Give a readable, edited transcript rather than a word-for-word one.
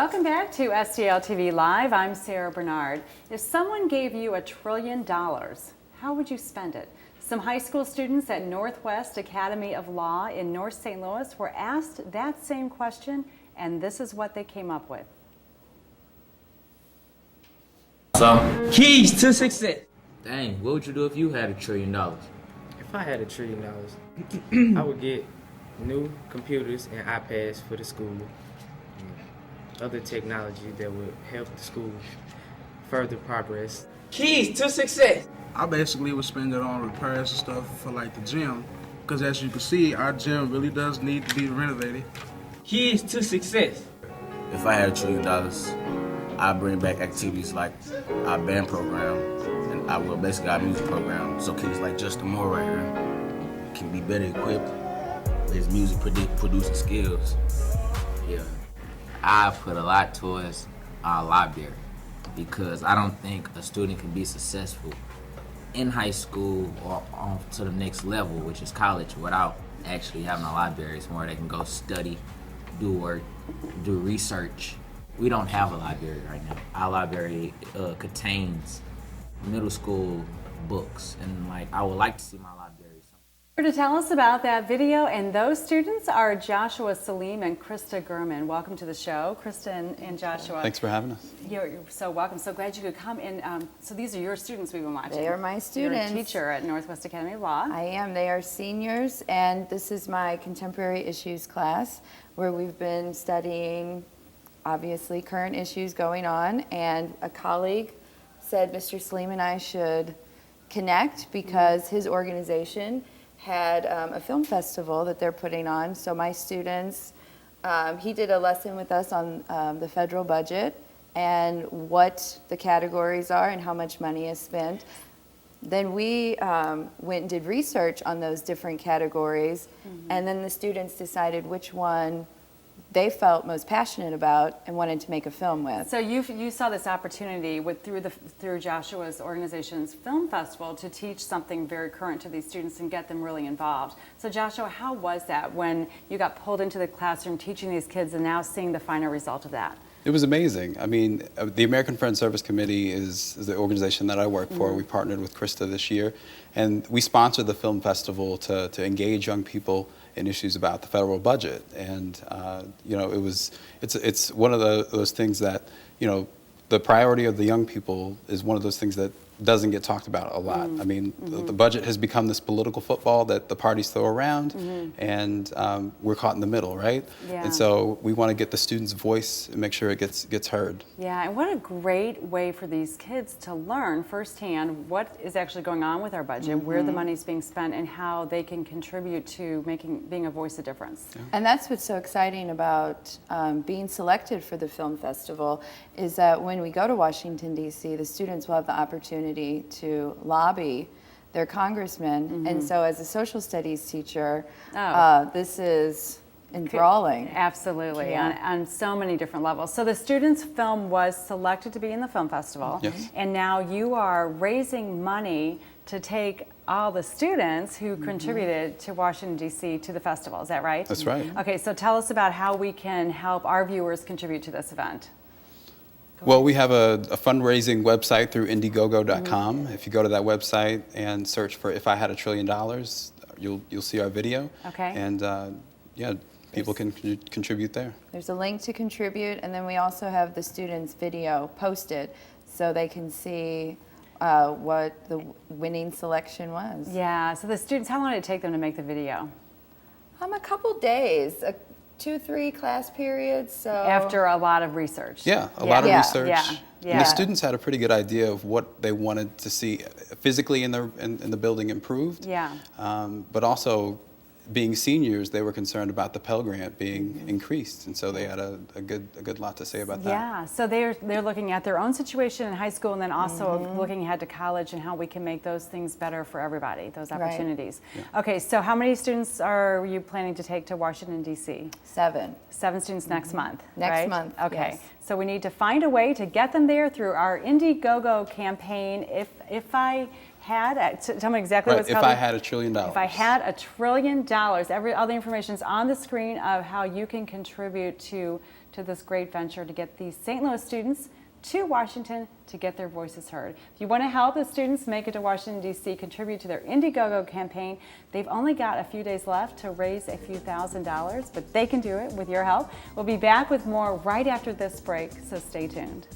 Welcome back to STL TV Live. I'm Sarah Bernard. If someone gave you $1 trillion, how would you spend it? Some high school students at Northwest Academy of Law in North St. Louis were asked that same question, and this is what they came up with. So, keys to success. Dang, what would you do if you had $1 trillion? If I had $1 trillion, I would get new computers and iPads for the school, and other technology that would help the school further progress. Keys to success. I basically would spend it on repairs and stuff for like the gym, because as you can see, our gym really does need to be renovated. Keys to success. If I had $1 trillion, I'd bring back activities like our band program and basically our music program, so kids like Justin Moore right here can be better equipped with his music producing skills. Yeah, I put a lot towards our library because I don't think a student can be successful in high school or on to the next level, which is college, without actually having a library. It's more they can go study, do work, do research. We don't have a library right now. Our library contains middle school books, and I would like to see my library. Here to tell us about that video and those students are Joshua Saleem and Krista Germann. Welcome to the show, Krista and Joshua. Thanks for having us. You're so welcome. So glad you could come. And so these are your students we've been watching. They are my students. You're a teacher at Northwest Academy of Law. I am. They are seniors, and this is my contemporary issues class where we've been studying, obviously, current issues going on. And a colleague said Mr. Saleem and I should connect because his organization had a film festival that they're putting on. So my students, he did a lesson with us on the federal budget and what the categories are and how much money is spent. Then we went and did research on those different categories, and then the students decided which one they felt most passionate about and wanted to make a film with. So you saw this opportunity through Joshua's organization's film festival to teach something very current to these students and get them really involved. So Joshua, how was that when you got pulled into the classroom teaching these kids and now seeing the final result of that? It was amazing. I mean, the American Friends Service Committee is the organization that I work for. We partnered with Krista this year, and we sponsored the film festival to engage young people in issues about the federal budget. And you know, it's one of those things that, you know, the priority of the young people is one of those things that doesn't get talked about a lot. I mean, the budget has become this political football that the parties throw around, and we're caught in the middle, right? Yeah. And so we want to get the students' voice and make sure it gets heard. Yeah, and what a great way for these kids to learn firsthand what is actually going on with our budget, where the money's being spent, and how they can contribute to being a voice of difference. Yeah. And that's what's so exciting about being selected for the film festival is that when we go to Washington, D.C., the students will have the opportunity to lobby their congressman. And so as a social studies teacher, this is enthralling. Absolutely, Yeah. on so many different levels. So the students' film was selected to be in the film festival, Yes. and now you are raising money to take all the students who contributed to Washington, D.C. to the festival. Is that right? That's right. Okay, so tell us about how we can help our viewers contribute to this event. Well, we have a fundraising website through indiegogo.com. If you go to that website and search for "If I Had $1 Trillion," you'll see our video. Okay. And yeah, people can contribute there. There's a link to contribute, and then we also have the students' video posted so they can see what the winning selection was. Yeah, so the students, how long did it take them to make the video? A couple days, 2-3 class periods. So After a lot of research. Yeah, a lot of Yeah. research. Yeah. And the students had a pretty good idea of what they wanted to see physically in the building improved. Yeah. But also, being seniors, they were concerned about the Pell Grant being increased, and so they had a good lot to say about that. Yeah, so they're looking at their own situation in high school, and then also looking ahead to college and how we can make those things better for everybody, those opportunities. Yeah. Okay, so how many students are you planning to take to Washington, D.C.? 7. 7 students next month, Next right? month, Okay, yes. So we need to find a way to get them there through our Indiegogo campaign. If I had, tell me exactly Right, what's if called. I had $1 trillion. If I had $1 trillion, all the information is on the screen of how you can contribute to this great venture to get these St. Louis students to Washington to get their voices heard. If you want to help the students make it to Washington, D.C., contribute to their Indiegogo campaign. They've only got a few days left to raise a few $1,000s, but they can do it with your help. We'll be back with more right after this break, so stay tuned.